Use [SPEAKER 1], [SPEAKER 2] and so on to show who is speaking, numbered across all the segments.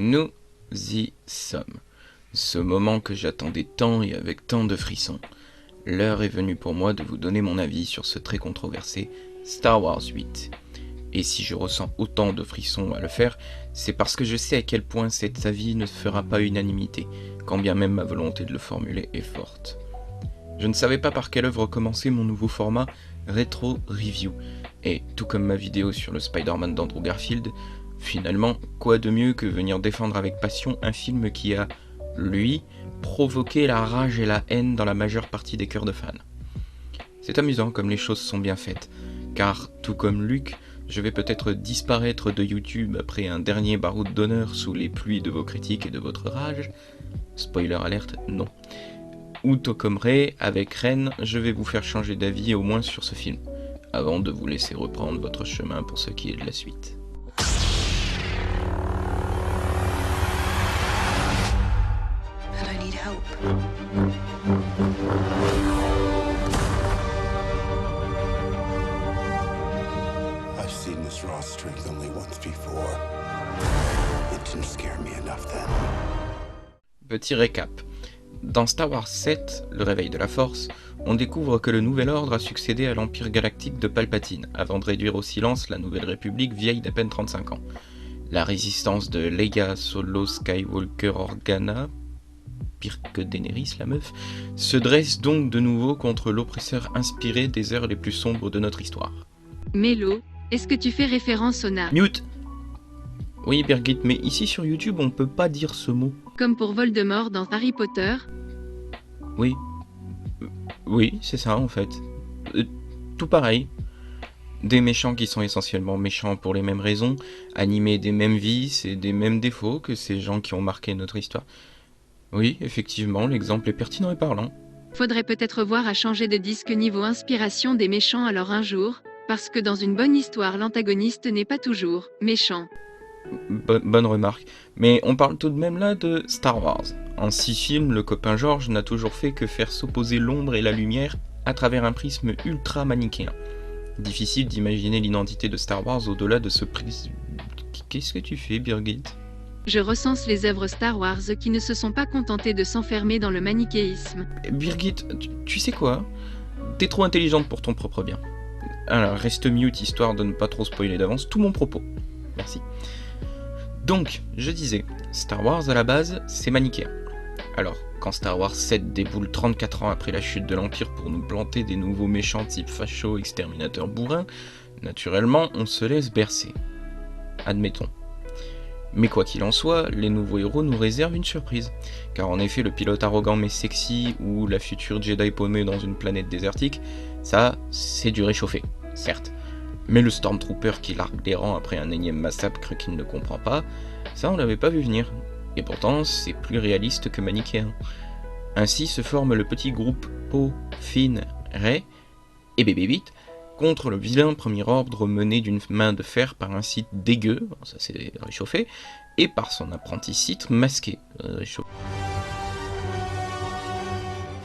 [SPEAKER 1] Nous y sommes. Ce moment que j'attendais tant et avec tant de frissons. L'heure est venue pour moi de vous donner mon avis sur ce très controversé Star Wars 8. Et si je ressens autant de frissons à le faire, c'est parce que je sais à quel point cet avis ne fera pas unanimité, quand bien même ma volonté de le formuler est forte. Je ne savais pas par quelle œuvre commencer mon nouveau format Retro Review, et tout comme ma vidéo sur le Spider-Man d'Andrew Garfield, finalement, quoi de mieux que venir défendre avec passion un film qui a, lui, provoqué la rage et la haine dans la majeure partie des cœurs de fans. C'est amusant comme les choses sont bien faites, car tout comme Luke, je vais peut-être disparaître de YouTube après un dernier baroud d'honneur sous les pluies de vos critiques et de votre rage. Spoiler alerte, non. Ou tout comme Rey, avec Ren, je vais vous faire changer d'avis au moins sur ce film, avant de vous laisser reprendre votre chemin pour ce qui est de la suite.
[SPEAKER 2] And I need help.
[SPEAKER 3] I've seen this raw strength only once before. It didn't scare me enough then.
[SPEAKER 1] Petit récap. Dans Star Wars 7, le réveil de la Force, on découvre que le Nouvel Ordre a succédé à l'Empire Galactique de Palpatine, avant de réduire au silence la Nouvelle République vieille d'à peine 35 ans. La résistance de Leia, Solo, Skywalker, Organa, pire que Daenerys la meuf, se dresse donc de nouveau contre l'oppresseur inspiré des heures les plus sombres de notre histoire.
[SPEAKER 4] Mélo, est-ce que tu fais référence au nain?
[SPEAKER 1] Mute. Oui Birgit, mais ici sur YouTube on peut pas dire ce mot.
[SPEAKER 4] Comme pour Voldemort dans Harry Potter?
[SPEAKER 1] Oui. Oui, c'est ça en fait. Tout pareil. Des méchants qui sont essentiellement méchants pour les mêmes raisons, animés des mêmes vices et des mêmes défauts que ces gens qui ont marqué notre histoire. Oui, effectivement, l'exemple est pertinent et parlant.
[SPEAKER 4] Faudrait peut-être voir à changer de disque niveau inspiration des méchants alors un jour, parce que dans une bonne histoire l'antagoniste n'est pas toujours méchant.
[SPEAKER 1] Bonne remarque. Mais on parle tout de même là de Star Wars. En 6 films, le copain George n'a toujours fait que faire s'opposer l'ombre et la lumière à travers un prisme ultra manichéen. Difficile d'imaginer l'identité de Star Wars au-delà de ce prisme. Qu'est-ce que tu fais, Birgit?
[SPEAKER 4] Je recense les œuvres Star Wars qui ne se sont pas contentées de s'enfermer dans le manichéisme.
[SPEAKER 1] Birgit, tu sais quoi? T'es trop intelligente pour ton propre bien. Alors, reste mute histoire de ne pas trop spoiler d'avance tout mon propos. Merci. Donc, je disais, Star Wars à la base, c'est manichéen. Alors, quand Star Wars 7 déboule 34 ans après la chute de l'Empire pour nous planter des nouveaux méchants type facho, exterminateur, bourrin, naturellement, on se laisse bercer. Admettons. Mais quoi qu'il en soit, les nouveaux héros nous réservent une surprise. Car en effet, le pilote arrogant mais sexy, ou la future Jedi paumée dans une planète désertique, ça, c'est du réchauffé, certes. Mais le Stormtrooper qui largue les rangs après un énième massacre qu'il ne comprend pas, ça on l'avait pas vu venir. Et pourtant, c'est plus réaliste que manichéen. Ainsi se forme le petit groupe Poe, Finn, Rey et Baby Beat contre le vilain Premier Ordre mené d'une main de fer par un Sith dégueu, ça c'est réchauffé, et par son apprenti Sith masqué, réchauffé.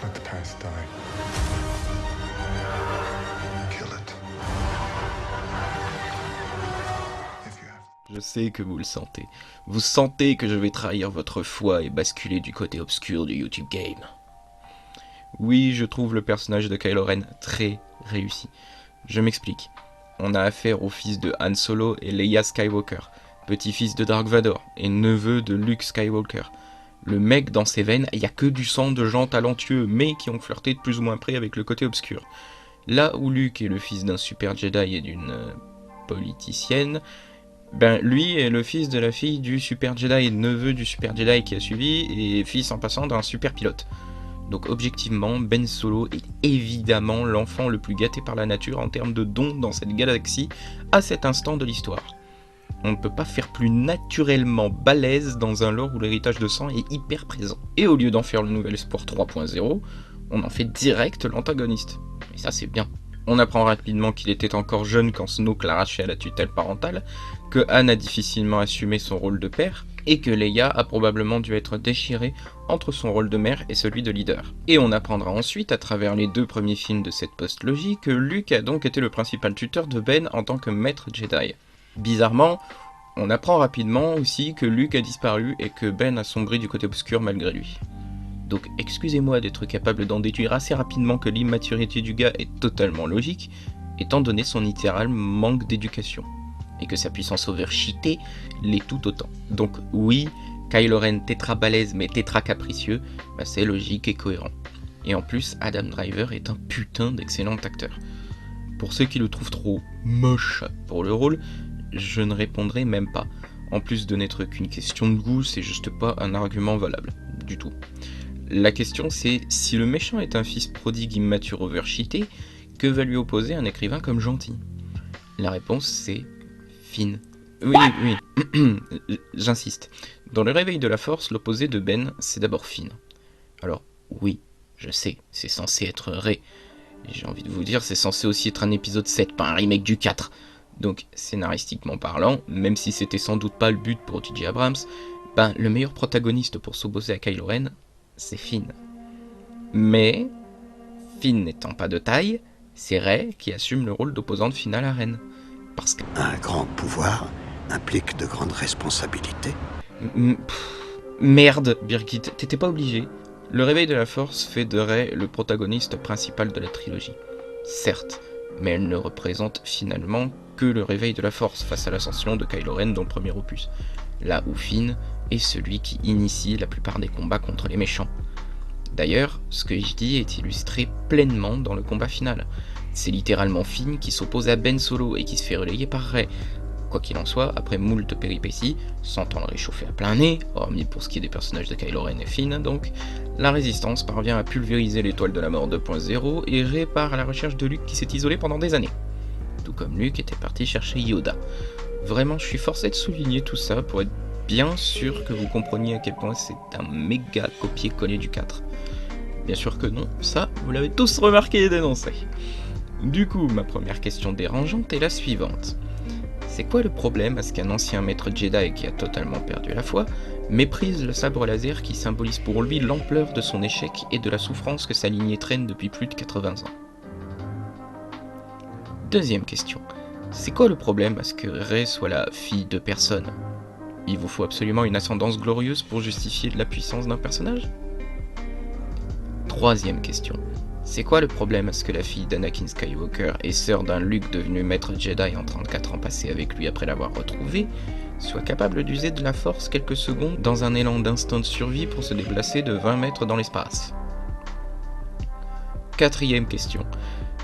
[SPEAKER 3] Let the past die. Kill it. If you have.
[SPEAKER 1] Je sais que vous le sentez. Vous sentez que je vais trahir votre foi et basculer du côté obscur du YouTube Game. Oui, je trouve le personnage de Kylo Ren très réussi. Je m'explique. On a affaire au fils de Han Solo et Leia Skywalker, petit-fils de Dark Vador et neveu de Luke Skywalker. Le mec dans ses veines, il n'y a que du sang de gens talentueux, mais qui ont flirté de plus ou moins près avec le côté obscur. Là où Luke est le fils d'un super Jedi et d'une politicienne, ben lui est le fils de la fille du super Jedi et neveu du super Jedi qui a suivi, et fils en passant d'un super pilote. Donc objectivement, Ben Solo est évidemment l'enfant le plus gâté par la nature en termes de dons dans cette galaxie à cet instant de l'histoire. On ne peut pas faire plus naturellement balèze dans un lore où l'héritage de sang est hyper présent. Et au lieu d'en faire le nouvel espoir 3.0, on en fait direct l'antagoniste. Et ça c'est bien. On apprend rapidement qu'il était encore jeune quand Snoke l'arrachait à la tutelle parentale, que Han a difficilement assumé son rôle de père, et que Leia a probablement dû être déchirée entre son rôle de mère et celui de leader. Et on apprendra ensuite, à travers les 2 premiers films de cette post-logie, que Luke a donc été le principal tuteur de Ben en tant que maître Jedi. Bizarrement, On apprend rapidement aussi que Luke a disparu et que Ben a sombré du côté obscur malgré lui. Donc excusez-moi d'être capable d'en déduire assez rapidement que l'immaturité du gars est totalement logique, étant donné son littéral manque d'éducation, et que sa puissance overcheatée l'est tout autant. Donc oui, Kylo Ren tétra balèze mais tétra capricieux, c'est logique et cohérent. Et en plus, Adam Driver est un putain d'excellent acteur. Pour ceux qui le trouvent trop moche pour le rôle, je ne répondrai même pas. En plus de n'être qu'une question de goût, c'est juste pas un argument valable, du tout. La question c'est, si le méchant est un fils prodigue immature overcheaté, que va lui opposer un écrivain comme gentil ? La réponse c'est Finn. Oui, j'insiste. Dans le réveil de la force, l'opposé de Ben, c'est d'abord Finn. Alors oui, je sais, c'est censé être Rey. J'ai envie de vous dire, c'est censé aussi être un épisode 7, pas un remake du 4. Donc, scénaristiquement parlant, même si c'était sans doute pas le but pour J.J. Abrams, le meilleur protagoniste pour s'opposer à Kylo Ren, c'est Finn. Mais, Finn n'étant pas de taille, c'est Rey qui assume le rôle d'opposante finale à Ren. Parce que...
[SPEAKER 3] Un grand pouvoir implique de grandes responsabilités.
[SPEAKER 1] Merde, Birgit, t'étais pas obligé. Le réveil de la force fait de Rey le protagoniste principal de la trilogie. Certes, mais elle ne représente finalement que le réveil de la force face à l'ascension de Kylo Ren dans le premier opus, là où Finn est celui qui initie la plupart des combats contre les méchants. D'ailleurs, ce que je dis est illustré pleinement dans le combat final. C'est littéralement Finn qui s'oppose à Ben Solo et qui se fait relayer par Rey. Quoi qu'il en soit, après moult péripéties, sentant le réchauffer à plein nez, hormis pour ce qui est des personnages de Kylo Ren et Finn donc, la résistance parvient à pulvériser l'étoile de la mort 2.0 et Rey part à la recherche de Luke qui s'est isolé pendant des années. Tout comme Luke était parti chercher Yoda. Vraiment, je suis forcé de souligner tout ça pour être bien sûr que vous compreniez à quel point c'est un méga copier-coller du 4. Bien sûr que non, ça, vous l'avez tous remarqué et dénoncé. Du coup, ma première question dérangeante est la suivante. C'est quoi le problème à ce qu'un ancien maître Jedi qui a totalement perdu la foi méprise le sabre laser qui symbolise pour lui l'ampleur de son échec et de la souffrance que sa lignée traîne depuis plus de 80 ans ? Deuxième question. C'est quoi le problème à ce que Rey soit la fille de personne ? Il vous faut absolument une ascendance glorieuse pour justifier la puissance d'un personnage ? Troisième question. C'est quoi le problème à ce que la fille d'Anakin Skywalker et sœur d'un Luke devenu maître Jedi en 34 ans passés avec lui après l'avoir retrouvé, soit capable d'user de la force quelques secondes dans un élan d'instinct de survie pour se déplacer de 20 mètres dans l'espace ? Quatrième question.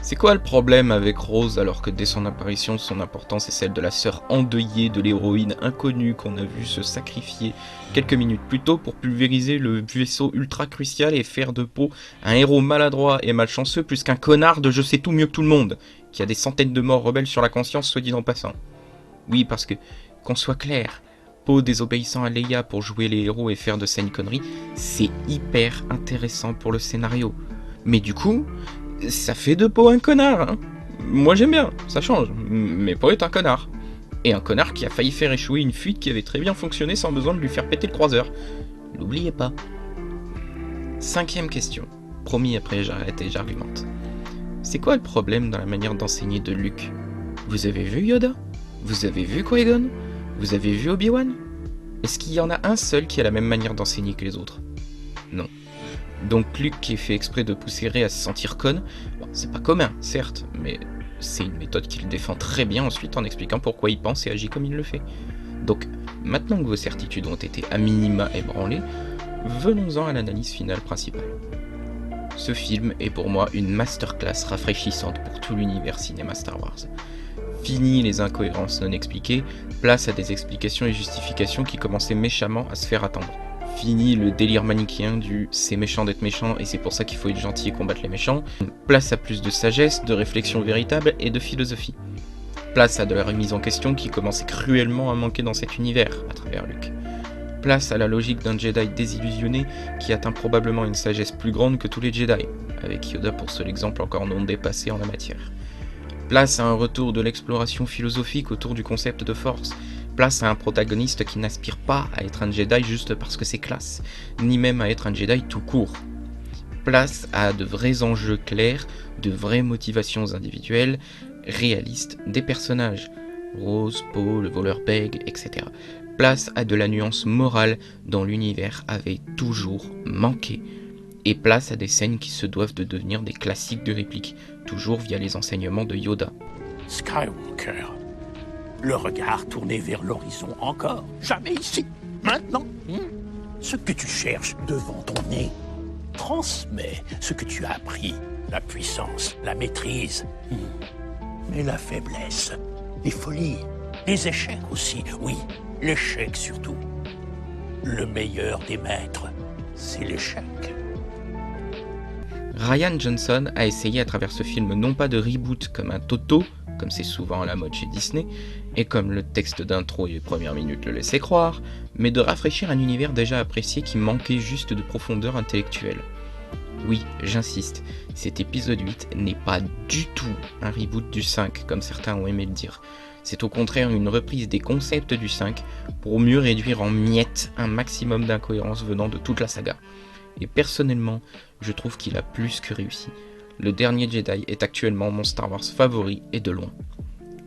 [SPEAKER 1] C'est quoi le problème avec Rose alors que dès son apparition, son importance est celle de la sœur endeuillée de l'héroïne inconnue qu'on a vu se sacrifier quelques minutes plus tôt pour pulvériser le vaisseau ultra crucial et faire de Poe un héros maladroit et malchanceux plus qu'un connard de je sais tout mieux que tout le monde, qui a des centaines de morts rebelles sur la conscience soit dit en passant. Oui, parce que, qu'on soit clair, Poe désobéissant à Leia pour jouer les héros et faire de saines conneries, c'est hyper intéressant pour le scénario. Mais du coup... ça fait de Poe un connard, hein. Moi j'aime bien, ça change, mais Poe est un connard. Et un connard qui a failli faire échouer une fuite qui avait très bien fonctionné sans besoin de lui faire péter le croiseur. N'oubliez pas. Cinquième question. Promis, après j'arrête et j'argumente. C'est quoi le problème dans la manière d'enseigner de Luke ? Vous avez vu Yoda ? Vous avez vu Qui-Gon ? Vous avez vu Obi-Wan ? Est-ce qu'il y en a un seul qui a la même manière d'enseigner que les autres ? Non. Donc Luke qui est fait exprès de pousser Rey à se sentir conne, c'est pas commun, certes, mais c'est une méthode qu'il défend très bien ensuite en expliquant pourquoi il pense et agit comme il le fait. Donc, maintenant que vos certitudes ont été à minima ébranlées, venons-en à l'analyse finale principale. Ce film est pour moi une masterclass rafraîchissante pour tout l'univers cinéma Star Wars. Fini les incohérences non expliquées, place à des explications et justifications qui commençaient méchamment à se faire attendre. Fini le délire manichéen du « c'est méchant d'être méchant et c'est pour ça qu'il faut être gentil et combattre les méchants ». Place à plus de sagesse, de réflexion véritable et de philosophie. Place à de la remise en question qui commençait cruellement à manquer dans cet univers, à travers Luke. Place à la logique d'un Jedi désillusionné qui atteint probablement une sagesse plus grande que tous les Jedi, avec Yoda pour seul exemple encore non dépassé en la matière. Place à un retour de l'exploration philosophique autour du concept de force. Place à un protagoniste qui n'aspire pas à être un Jedi juste parce que c'est classe, ni même à être un Jedi tout court. Place à de vrais enjeux clairs, de vraies motivations individuelles, réalistes des personnages. Rose, Poe, le voleur Beg, etc. Place à de la nuance morale dont l'univers avait toujours manqué. Et place à des scènes qui se doivent de devenir des classiques de réplique, toujours via les enseignements de Yoda.
[SPEAKER 5] Skywalker, le regard tourné vers l'horizon encore, jamais ici, maintenant. Ce que tu cherches devant ton nez, transmets ce que tu as appris, la puissance, la maîtrise, mais la faiblesse, les folies, les échecs aussi, oui, l'échec surtout. Le meilleur des maîtres, c'est l'échec.
[SPEAKER 1] Rian Johnson a essayé à travers ce film non pas de reboot comme un Toto, comme c'est souvent la mode chez Disney, et comme le texte d'intro et les premières minutes le laissaient croire, mais de rafraîchir un univers déjà apprécié qui manquait juste de profondeur intellectuelle. Oui, j'insiste, cet épisode 8 n'est pas du tout un reboot du 5, comme certains ont aimé le dire. C'est au contraire une reprise des concepts du 5 pour mieux réduire en miettes un maximum d'incohérences venant de toute la saga. Et personnellement, je trouve qu'il a plus que réussi. Le dernier Jedi est actuellement mon Star Wars favori et de loin.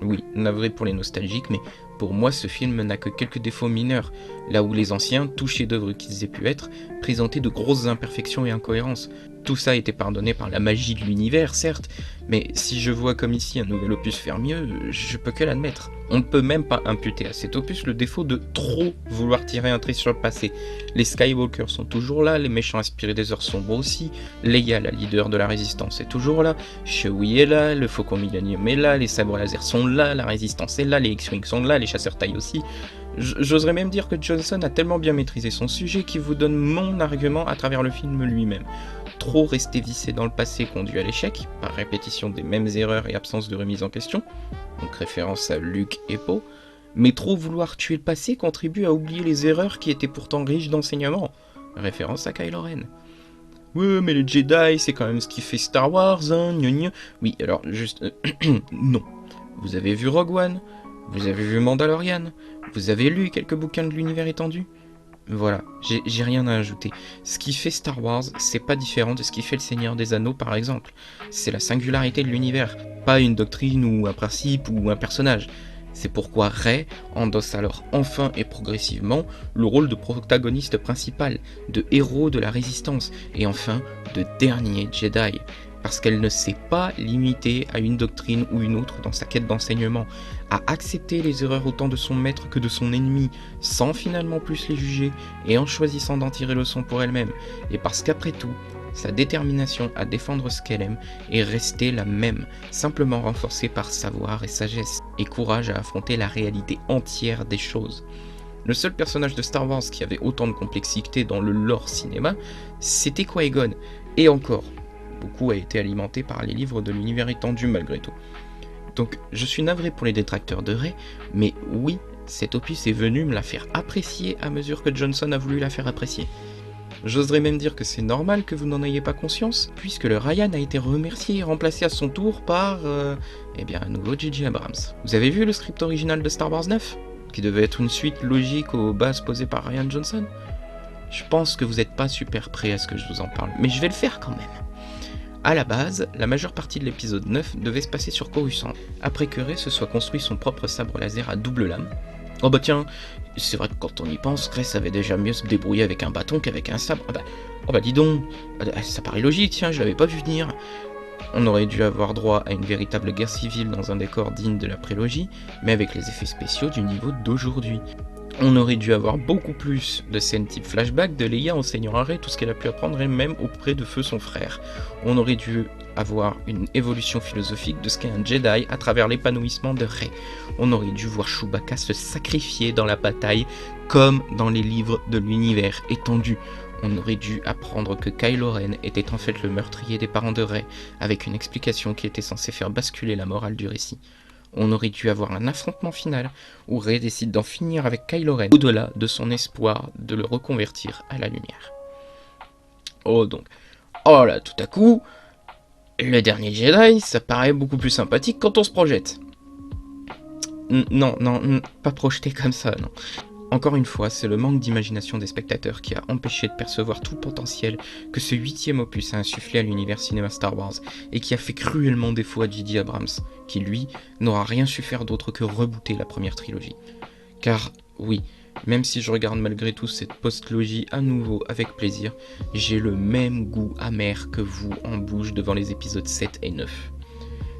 [SPEAKER 1] Oui, navré pour les nostalgiques, mais pour moi ce film n'a que quelques défauts mineurs, là où les anciens, tout chefs-d'œuvre qu'ils aient pu être, présentaient de grosses imperfections et incohérences. Tout ça était pardonné par la magie de l'univers, certes, mais si je vois comme ici un nouvel opus faire mieux, je peux que l'admettre. On ne peut même pas imputer à cet opus le défaut de trop vouloir tirer un trait sur le passé. Les Skywalker sont toujours là, les méchants inspirés des heures sombres aussi, Leia, la leader de la résistance, est toujours là, Chewie est là, le Faucon Millennium est là, les sabres laser sont là, la résistance est là, les X-Wing sont là, les chasseurs taille aussi. J'oserais même dire que Johnson a tellement bien maîtrisé son sujet qu'il vous donne mon argument à travers le film lui-même. Trop rester vissé dans le passé conduit à l'échec, par répétition des mêmes erreurs et absence de remise en question, donc référence à Luke et Poe, mais trop vouloir tuer le passé contribue à oublier les erreurs qui étaient pourtant riches d'enseignements, référence à Kylo Ren. Ouais, mais les Jedi, c'est quand même ce qui fait Star Wars, hein, gna gna. Oui, alors, juste... non. Vous avez vu Rogue One, vous avez vu Mandalorian, vous avez lu quelques bouquins de l'univers étendu. Voilà, j'ai rien à ajouter. Ce qui fait Star Wars, c'est pas différent de ce qui fait le Seigneur des Anneaux par exemple. C'est la singularité de l'univers, pas une doctrine ou un principe ou un personnage. C'est pourquoi Rey endosse alors enfin et progressivement le rôle de protagoniste principal, de héros de la résistance et enfin de dernier Jedi. Parce qu'elle ne s'est pas limitée à une doctrine ou une autre dans sa quête d'enseignement, à accepter les erreurs autant de son maître que de son ennemi, sans finalement plus les juger, et en choisissant d'en tirer leçon pour elle-même, et parce qu'après tout, sa détermination à défendre ce qu'elle aime est restée la même, simplement renforcée par savoir et sagesse, et courage à affronter la réalité entière des choses. Le seul personnage de Star Wars qui avait autant de complexité dans le lore cinéma, c'était Qui-Gon, et encore. Beaucoup a été alimenté par les livres de l'univers étendu malgré tout. Donc je suis navré pour les détracteurs de Rey, mais oui, cet opus est venu me la faire apprécier à mesure que Johnson a voulu la faire apprécier. J'oserais même dire que c'est normal que vous n'en ayez pas conscience, puisque le Ryan a été remercié et remplacé à son tour par, un nouveau J.J. Abrams. Vous avez vu le script original de Star Wars 9 qui devait être une suite logique aux bases posées par Rian Johnson? Je pense que vous n'êtes pas super prêt à ce que je vous en parle, mais je vais le faire quand même. A la base, la majeure partie de l'épisode 9 devait se passer sur Coruscant, après que Rey se soit construit son propre sabre laser à double lame. Oh bah tiens, c'est vrai que quand on y pense, Rey savait déjà mieux se débrouiller avec un bâton qu'avec un sabre. Oh bah dis donc, ça paraît logique, tiens, je l'avais pas vu venir. On aurait dû avoir droit à une véritable guerre civile dans un décor digne de la prélogie, mais avec les effets spéciaux du niveau d'aujourd'hui. On aurait dû avoir beaucoup plus de scènes type flashback de Leia enseignant à Rey tout ce qu'elle a pu apprendre elle-même auprès de feu son frère. On aurait dû avoir une évolution philosophique de ce qu'est un Jedi à travers l'épanouissement de Rey. On aurait dû voir Chewbacca se sacrifier dans la bataille comme dans les livres de l'univers étendu. On aurait dû apprendre que Kylo Ren était en fait le meurtrier des parents de Rey, avec une explication qui était censée faire basculer la morale du récit. On aurait dû avoir un affrontement final où Rey décide d'en finir avec Kylo Ren au-delà de son espoir de le reconvertir à la lumière. Oh là, tout à coup, le dernier Jedi, ça paraît beaucoup plus sympathique quand on se projette. Non, pas projeté comme ça, non. Encore une fois, c'est le manque d'imagination des spectateurs qui a empêché de percevoir tout le potentiel que ce 8e opus a insufflé à l'univers cinéma Star Wars, et qui a fait cruellement défaut à J.J. Abrams, qui lui, n'aura rien su faire d'autre que rebooter la première trilogie. Car, oui, même si je regarde malgré tout cette post-logie à nouveau avec plaisir, j'ai le même goût amer que vous en bouche devant les épisodes 7 et 9.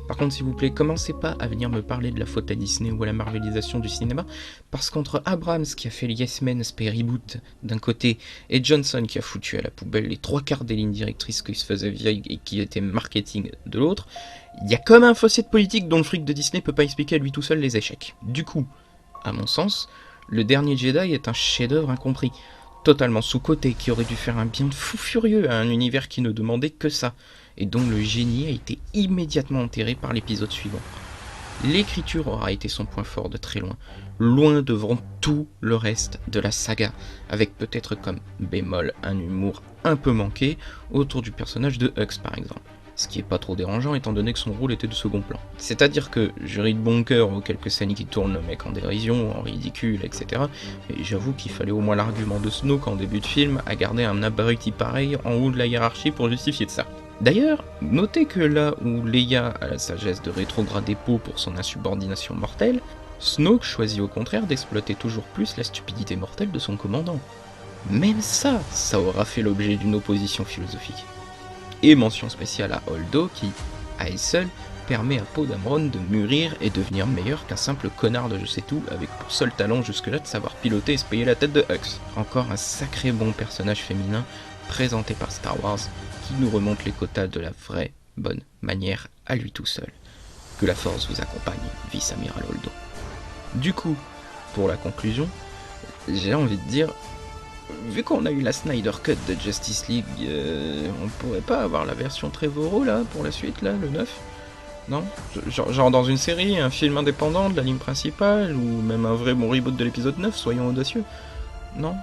[SPEAKER 1] Par contre, s'il vous plaît, commencez pas à venir me parler de la faute à Disney ou à la marvelisation du cinéma, parce qu'entre Abrams qui a fait le Yes Men Spay Reboot d'un côté, et Johnson qui a foutu à la poubelle les 3/4 des lignes directrices qui se faisaient vieilles et qui étaient marketing de l'autre, il y a comme un fossé de politique dont le fric de Disney peut pas expliquer à lui tout seul les échecs. Du coup, à mon sens, le dernier Jedi est un chef-d'œuvre incompris, totalement sous-coté, qui aurait dû faire un bien fou furieux à un univers qui ne demandait que ça, et dont le génie a été immédiatement enterré par l'épisode suivant. L'écriture aura été son point fort de très loin, loin devant tout le reste de la saga, avec peut-être comme bémol un humour un peu manqué autour du personnage de Hux par exemple. Ce qui est pas trop dérangeant étant donné que son rôle était de second plan. C'est-à-dire que je ris de bon cœur aux quelques scènes qui tournent le mec en dérision, en ridicule, etc. Et j'avoue qu'il fallait au moins l'argument de Snoke en début de film à garder un abruti pareil en haut de la hiérarchie pour justifier de ça. D'ailleurs, notez que là où Leia a la sagesse de rétrograder Poe pour son insubordination mortelle, Snoke choisit au contraire d'exploiter toujours plus la stupidité mortelle de son commandant. Même ça aura fait l'objet d'une opposition philosophique. Et mention spéciale à Holdo qui, à elle seule, permet à Poe Dameron de mûrir et devenir meilleur qu'un simple connard de je sais tout, avec pour seul talent jusque-là de savoir piloter et se payer la tête de Hux. Encore un sacré bon personnage féminin présenté par Star Wars qui nous remonte les quotas de la vraie bonne manière à lui tout seul. Que la force vous accompagne, vice-amiral Holdo. Du coup, pour la conclusion, j'ai envie de dire, vu qu'on a eu la Snyder Cut de Justice League, on pourrait pas avoir la version Trevorrow là, pour la suite, là, le 9 ? Non ? Genre dans une série, un film indépendant de la ligne principale, ou même un vrai bon reboot de l'épisode 9, soyons audacieux. Non ?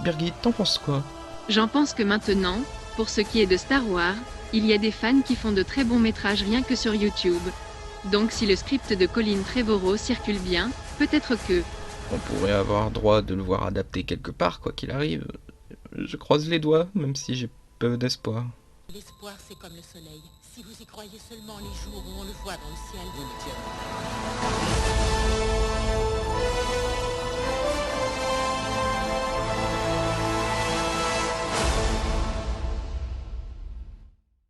[SPEAKER 1] Birgit, t'en penses quoi ?
[SPEAKER 4] J'en pense que maintenant, pour ce qui est de Star Wars, il y a des fans qui font de très bons métrages rien que sur YouTube. Donc si le script de Colin Trevorrow circule bien, peut-être que...
[SPEAKER 1] On pourrait avoir droit de le voir adapté quelque part, quoi qu'il arrive. Je croise les doigts, même si j'ai peu d'espoir.
[SPEAKER 6] L'espoir, c'est comme le soleil. Si vous y croyez seulement les jours où on le voit dans le ciel, vous ne tiendrez pas.